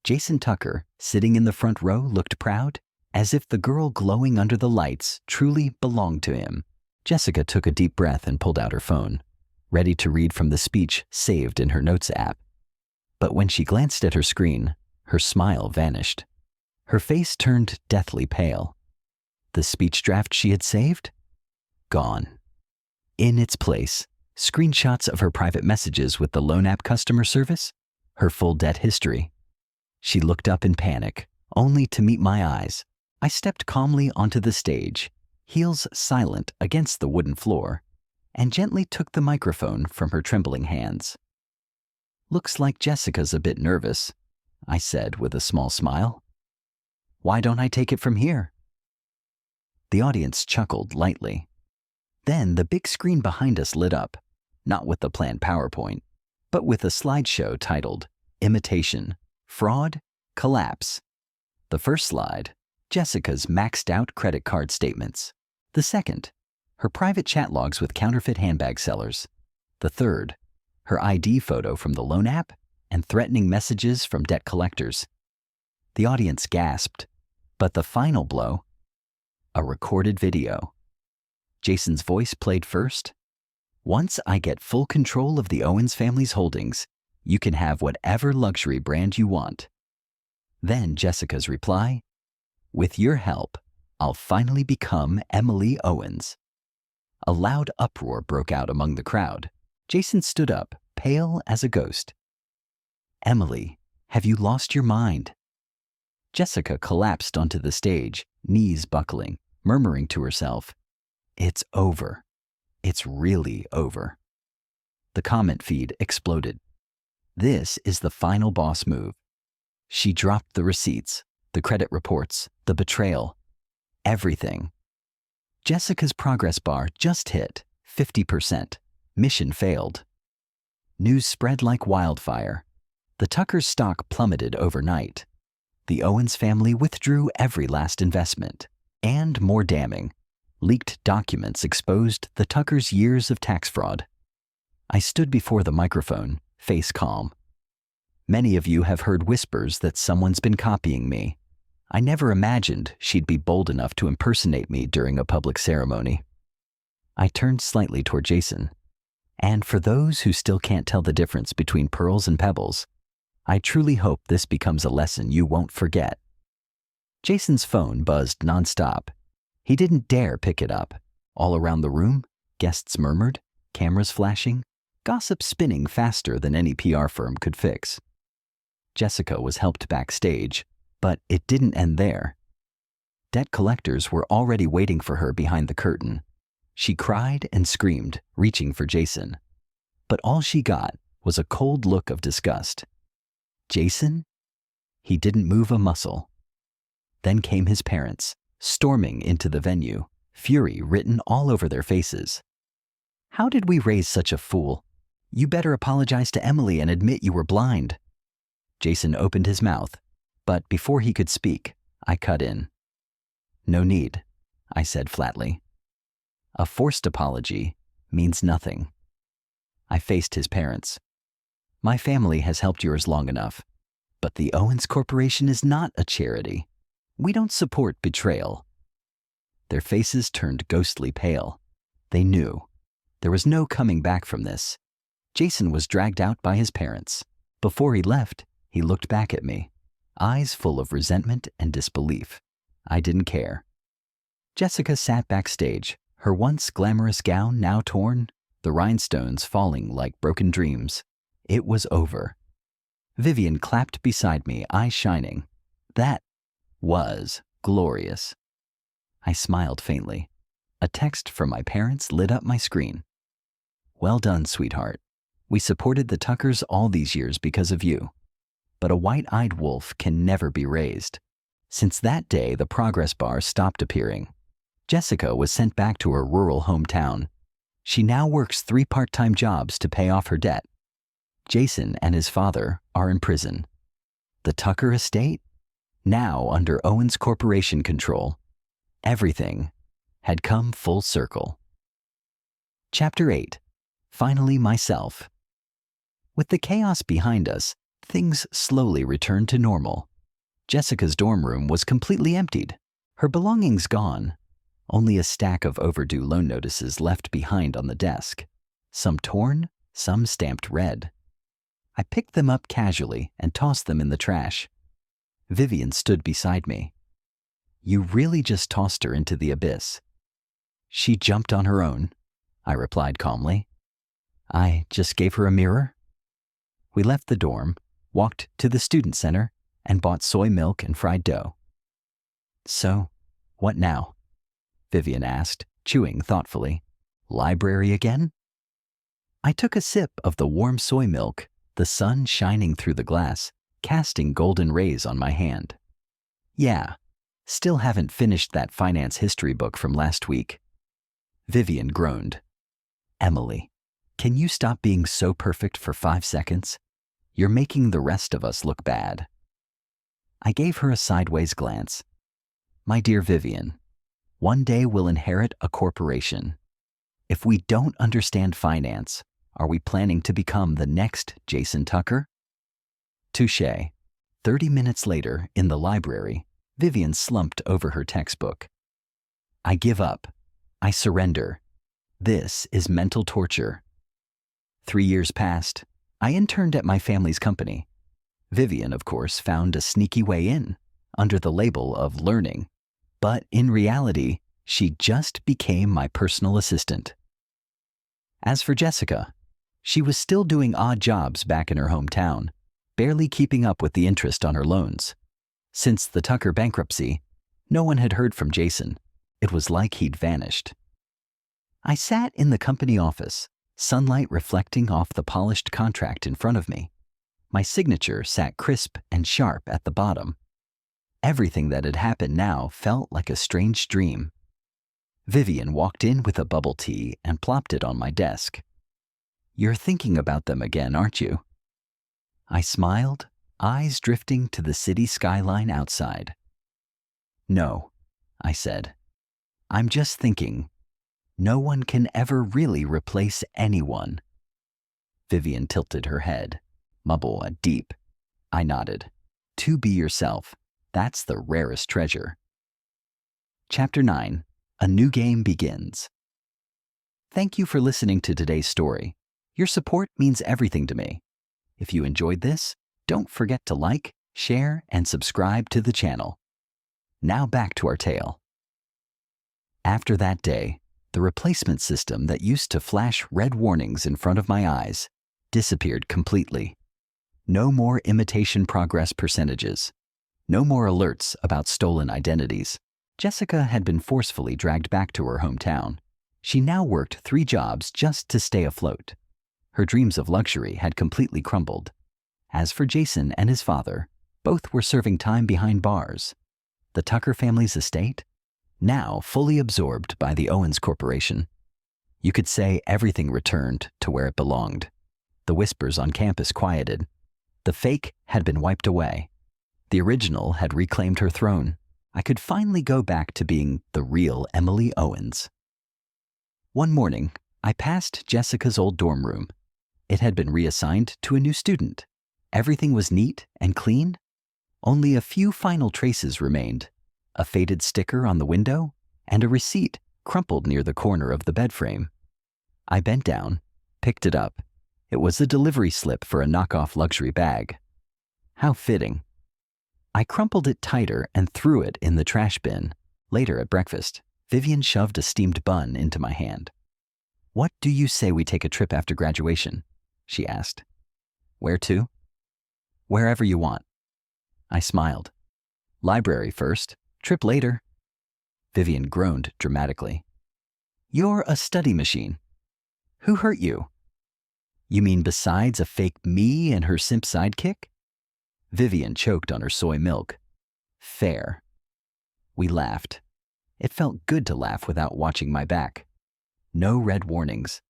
Jason Tucker, sitting in the front row, looked proud, as if the girl glowing under the lights truly belonged to him. Jessica took a deep breath and pulled out her phone, ready to read from the speech saved in her notes app. But when she glanced at her screen, her smile vanished. Her face turned deathly pale. The speech draft she had saved? Gone. In its place, screenshots of her private messages with the loan app customer service, her full debt history. She looked up in panic, only to meet my eyes. I stepped calmly onto the stage, heels silent against the wooden floor, and gently took the microphone from her trembling hands. "Looks like Jessica's a bit nervous," I said with a small smile. "Why don't I take it from here?" The audience chuckled lightly. Then the big screen behind us lit up, not with the planned PowerPoint, but with a slideshow titled Imitation, Fraud, Collapse. The first slide, Jessica's maxed out credit card statements. The second, her private chat logs with counterfeit handbag sellers. The third, her ID photo from the loan app and threatening messages from debt collectors. The audience gasped, but the final blow, a recorded video. Jason's voice played first. "Once I get full control of the Owens family's holdings, you can have whatever luxury brand you want." Then Jessica's reply, "With your help, I'll finally become Emily Owens." A loud uproar broke out among the crowd. Jason stood up, pale as a ghost. "Emily, have you lost your mind?" Jessica collapsed onto the stage, knees buckling, murmuring to herself, "It's over. It's really over." The comment feed exploded. This is the final boss move. She dropped the receipts, the credit reports, the betrayal, everything. Jessica's progress bar just hit 50%. Mission failed. News spread like wildfire. The Tuckers' stock plummeted overnight. The Owens family withdrew every last investment. And more damning, leaked documents exposed the Tuckers' years of tax fraud. I stood before the microphone, face calm. Many of you have heard whispers that someone's been copying me. I never imagined she'd be bold enough to impersonate me during a public ceremony. I turned slightly toward Jason. And for those who still can't tell the difference between pearls and pebbles, I truly hope this becomes a lesson you won't forget. Jason's phone buzzed nonstop. He didn't dare pick it up. All around the room, guests murmured, cameras flashing, gossip spinning faster than any PR firm could fix. Jessica was helped backstage, but it didn't end there. Debt collectors were already waiting for her behind the curtain. She cried and screamed, reaching for Jason. But all she got was a cold look of disgust. Jason? He didn't move a muscle. Then came his parents, storming into the venue, fury written all over their faces. "How did we raise such a fool? You better apologize to Emily and admit you were blind." Jason opened his mouth, but before he could speak, I cut in. "No need," I said flatly. "A forced apology means nothing." I faced his parents. "My family has helped yours long enough, but the Owens Corporation is not a charity. We don't support betrayal." Their faces turned ghostly pale. They knew. There was no coming back from this. Jason was dragged out by his parents. Before he left, he looked back at me, eyes full of resentment and disbelief. I didn't care. Jessica sat backstage, her once glamorous gown now torn, the rhinestones falling like broken dreams. It was over. Vivian clapped beside me, eyes shining. That was glorious. I smiled faintly. A text from my parents lit up my screen. "Well done, sweetheart. We supported the Tuckers all these years because of you. But a white-eyed wolf can never be raised." Since that day, the progress bar stopped appearing. Jessica was sent back to her rural hometown. She now works 3 part-time jobs to pay off her debt. Jason and his father are in prison. The Tucker estate? Now under Owens Corporation control. Everything had come full circle. Chapter 8. Finally myself. With the chaos behind us, things slowly returned to normal. Jessica's dorm room was completely emptied, her belongings gone. only a stack of overdue loan notices left behind on the desk, some torn, some stamped red. I picked them up casually and tossed them in the trash. Vivian stood beside me. You really just tossed her into the abyss. She jumped on her own, I replied calmly. I just gave her a mirror. We left the dorm, walked to the student center, and bought soy milk and fried dough. So, what now? Vivian asked, chewing thoughtfully. Library again? I took a sip of the warm soy milk, the sun shining through the glass, casting golden rays on my hand. Yeah, still haven't finished that finance history book from last week. Vivian groaned. Emily, can you stop being so perfect for 5 seconds? You're making the rest of us look bad. I gave her a sideways glance. My dear Vivian, one day we'll inherit a corporation. If we don't understand finance, are we planning to become the next Jason Tucker? Touché. 30 minutes later, in the library, Vivian slumped over her textbook. I give up. I surrender. This is mental torture. 3 years passed. I interned at my family's company. Vivian, of course, found a sneaky way in, under the label of learning. But in reality, she just became my personal assistant. As for Jessica, she was still doing odd jobs back in her hometown, barely keeping up with the interest on her loans. Since the Tucker bankruptcy, no one had heard from Jason. It was like he'd vanished. I sat in the company office, sunlight reflecting off the polished contract in front of me. My signature sat crisp and sharp at the bottom. Everything that had happened now felt like a strange dream. Vivian walked in with a bubble tea and plopped it on my desk. You're thinking about them again, aren't you? I smiled, eyes drifting to the city skyline outside. No, I said. I'm just thinking, no one can ever really replace anyone. Vivian tilted her head, mumbled a deep. I nodded. To be yourself, that's the rarest treasure. Chapter 9. A New Game Begins. Thank you for listening to today's story. Your support means everything to me. If you enjoyed this, don't forget to like, share, and subscribe to the channel. Now back to our tale. After that day, the replacement system that used to flash red warnings in front of my eyes disappeared completely. No more imitation progress percentages. No more alerts about stolen identities. Jessica had been forcefully dragged back to her hometown. She now worked 3 jobs just to stay afloat. Her dreams of luxury had completely crumbled. As for Jason and his father, both were serving time behind bars. The Tucker family's estate, now fully absorbed by the Owens Corporation. You could say everything returned to where it belonged. The whispers on campus quieted. The fake had been wiped away. The original had reclaimed her throne. I could finally go back to being the real Emily Owens. One morning, I passed Jessica's old dorm room. It had been reassigned to a new student. Everything was neat and clean. Only a few final traces remained. A faded sticker on the window, and a receipt crumpled near the corner of the bed frame. I bent down, picked it up. It was a delivery slip for a knockoff luxury bag. How fitting. I crumpled it tighter and threw it in the trash bin. Later at breakfast, Vivian shoved a steamed bun into my hand. What do you say we take a trip after graduation? She asked. Where to? Wherever you want. I smiled. Library first, trip later. Vivian groaned dramatically. You're a study machine. Who hurt you? You mean besides a fake me and her simp sidekick? Vivian choked on her soy milk. Fair. We laughed. It felt good to laugh without watching my back. No red warnings.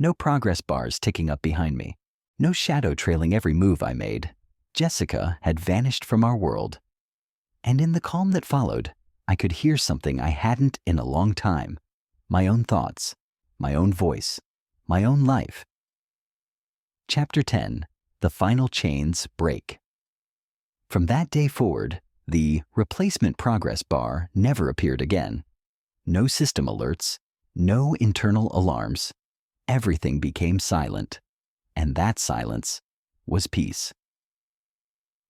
No progress bars ticking up behind me. No shadow trailing every move I made. Jessica had vanished from our world. And in the calm that followed, I could hear something I hadn't in a long time. My own thoughts, my own voice, my own life. Chapter 10. The Final Chains Break. From that day forward, the replacement progress bar never appeared again. No system alerts, no internal alarms. Everything became silent, and that silence was peace.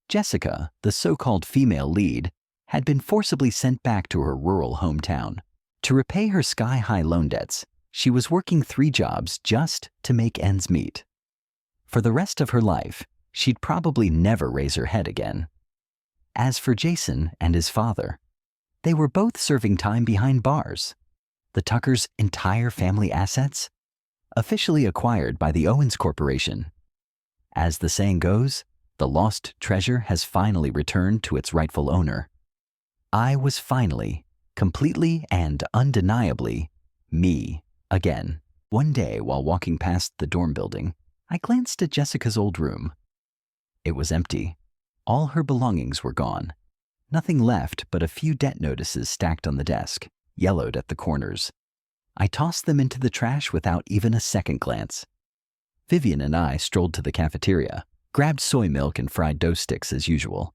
Jessica, the so-called female lead, had been forcibly sent back to her rural hometown. To repay her sky-high loan debts, she was working 3 jobs just to make ends meet. For the rest of her life, she'd probably never raise her head again. As for Jason and his father, they were both serving time behind bars. The Tuckers' entire family assets, officially acquired by the Owens Corporation. As the saying goes, the lost treasure has finally returned to its rightful owner. I was finally, completely and undeniably, me again. One day, while walking past the dorm building, I glanced at Jessica's old room. It was empty. All her belongings were gone. Nothing left but a few debt notices stacked on the desk, yellowed at the corners. I tossed them into the trash without even a second glance. Vivian and I strolled to the cafeteria, grabbed soy milk and fried dough sticks as usual.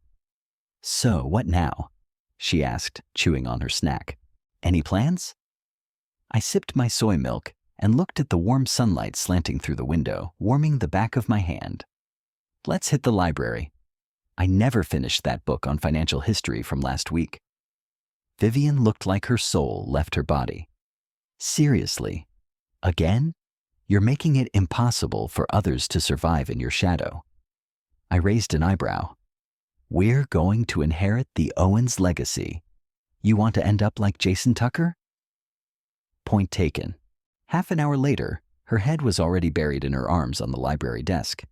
"So, what now?" she asked, chewing on her snack. "Any plans?" I sipped my soy milk and looked at the warm sunlight slanting through the window, warming the back of my hand. "Let's hit the library. I never finished that book on financial history from last week." Vivian looked like her soul left her body. "Seriously? Again? You're making it impossible for others to survive in your shadow." I raised an eyebrow. "We're going to inherit the Owens legacy. You want to end up like Jason Tucker?" Point taken. Half an hour later, her head was already buried in her arms on the library desk.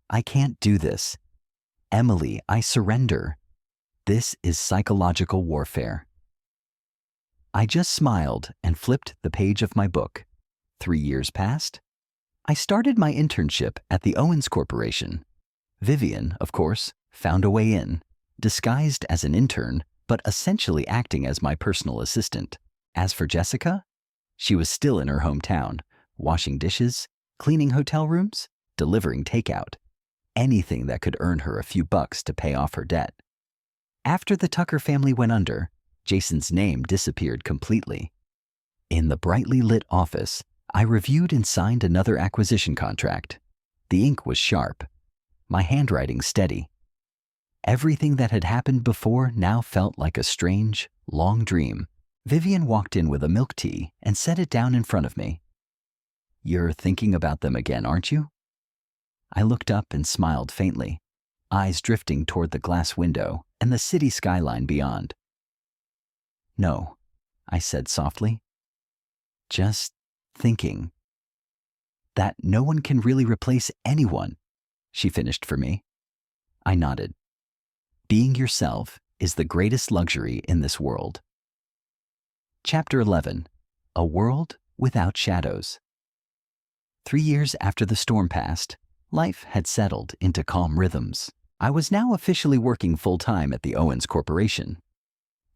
"I can't do this. Emily, I surrender. This is psychological warfare." I just smiled and flipped the page of my book. 3 years passed. I started my internship at the Owens Corporation. Vivian, of course, found a way in, disguised as an intern, but essentially acting as my personal assistant. As for Jessica, she was still in her hometown, washing dishes, cleaning hotel rooms, delivering takeout, anything that could earn her a few bucks to pay off her debt. After the Tucker family went under, Jason's name disappeared completely. In the brightly lit office, I reviewed and signed another acquisition contract. The ink was sharp, my handwriting steady. Everything that had happened before now felt like a strange, long dream. Vivian walked in with a milk tea and set it down in front of me. "You're thinking about them again, aren't you?" I looked up and smiled faintly, eyes drifting toward the glass window and the city skyline beyond. "No," I said softly. "Just thinking that no one can really replace anyone," she finished for me. I nodded. Being yourself is the greatest luxury in this world. Chapter 11. A World Without Shadows. 3 years after the storm passed, life had settled into calm rhythms. I was now officially working full-time at the Owens Corporation.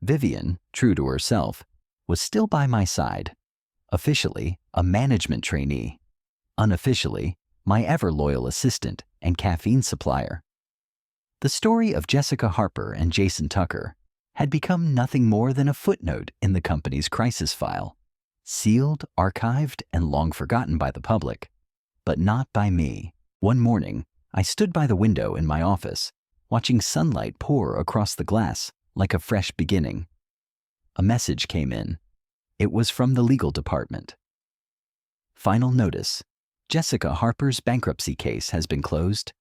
Vivian, true to herself, was still by my side. Officially, a management trainee. Unofficially, my ever-loyal assistant and caffeine supplier. The story of Jessica Harper and Jason Tucker had become nothing more than a footnote in the company's crisis file, sealed, archived, and long forgotten by the public, but not by me. One morning, I stood by the window in my office, watching sunlight pour across the glass like a fresh beginning. A message came in. It was from the legal department. "Final notice. Jessica Harper's bankruptcy case has been closed.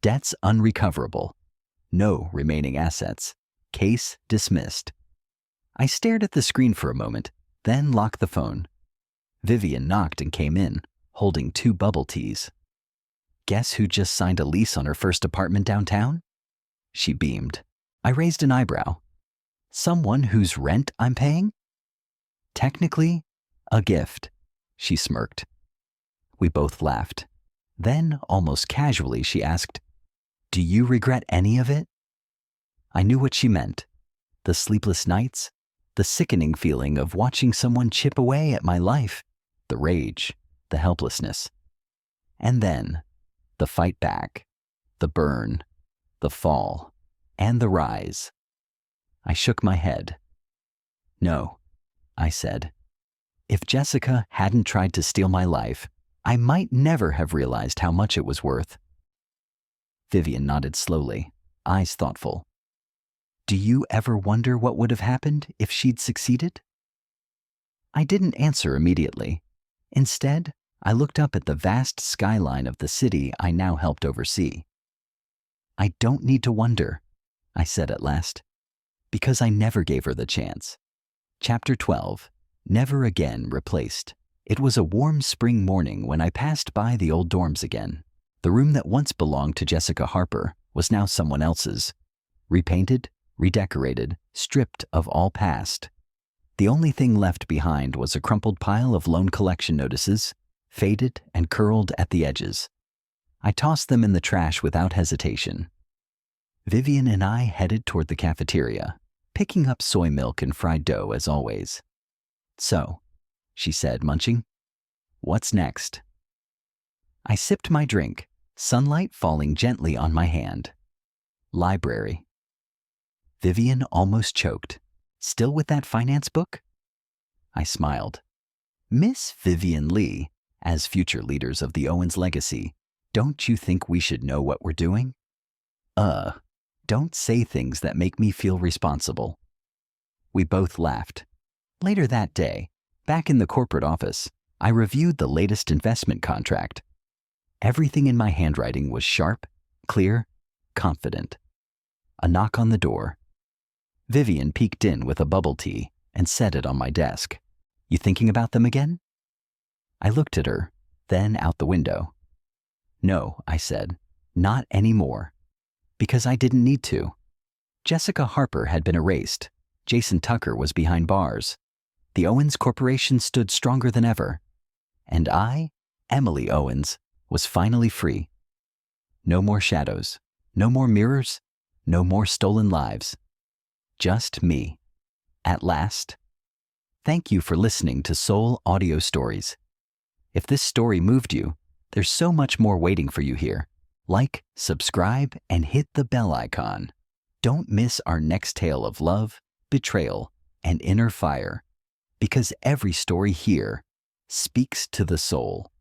Debts unrecoverable. No remaining assets. Case dismissed." I stared at the screen for a moment, then locked the phone. Vivian knocked and came in, holding 2 bubble teas. "Guess who just signed a lease on her first apartment downtown?" She beamed. I raised an eyebrow. "Someone whose rent I'm paying?" "Technically, a gift," she smirked. We both laughed. Then, almost casually, she asked, "Do you regret any of it?" I knew what she meant. The sleepless nights, the sickening feeling of watching someone chip away at my life, the rage, the helplessness. And then, the fight back, the burn, the fall, and the rise. I shook my head. "No, I said. If Jessica hadn't tried to steal my life, I might never have realized how much it was worth. Vivian nodded slowly, eyes thoughtful. Do you ever wonder what would have happened if she'd succeeded? I didn't answer immediately. Instead, I looked up at the vast skyline of the city I now helped oversee. I don't need to wonder, I said at last, because I never gave her the chance. Chapter 12, Never Again Replaced. It was a warm spring morning when I passed by the old dorms again. The room that once belonged to Jessica Harper was now someone else's. Repainted, redecorated, stripped of all past. The only thing left behind was a crumpled pile of loan collection notices, faded and curled at the edges. I tossed them in the trash without hesitation. Vivian and I headed toward the cafeteria, picking up soy milk and fried dough as always. So, she said, munching, what's next? I sipped my drink, sunlight falling gently on my hand. Library. Vivian almost choked. Still with that finance book? I smiled. Miss Vivian Lee, as future leaders of the Owens legacy, don't you think we should know what we're doing? Don't say things that make me feel responsible. We both laughed. Later that day, back in the corporate office, I reviewed the latest investment contract. Everything in my handwriting was sharp, clear, confident. A knock on the door. Vivian peeked in with a bubble tea and set it on my desk. You thinking about them again? I looked at her, then out the window. No, I said, not anymore. Because I didn't need to. Jessica Harper had been erased. Jason Tucker was behind bars. The Owens Corporation stood stronger than ever. And I, Emily Owens, was finally free. No more shadows, no more mirrors, no more stolen lives. Just me. At last. Thank you for listening to Soul Audio Stories. If this story moved you, there's so much more waiting for you here. Like, subscribe, and hit the bell icon. Don't miss our next tale of love, betrayal, and inner fire, because every story here speaks to the soul.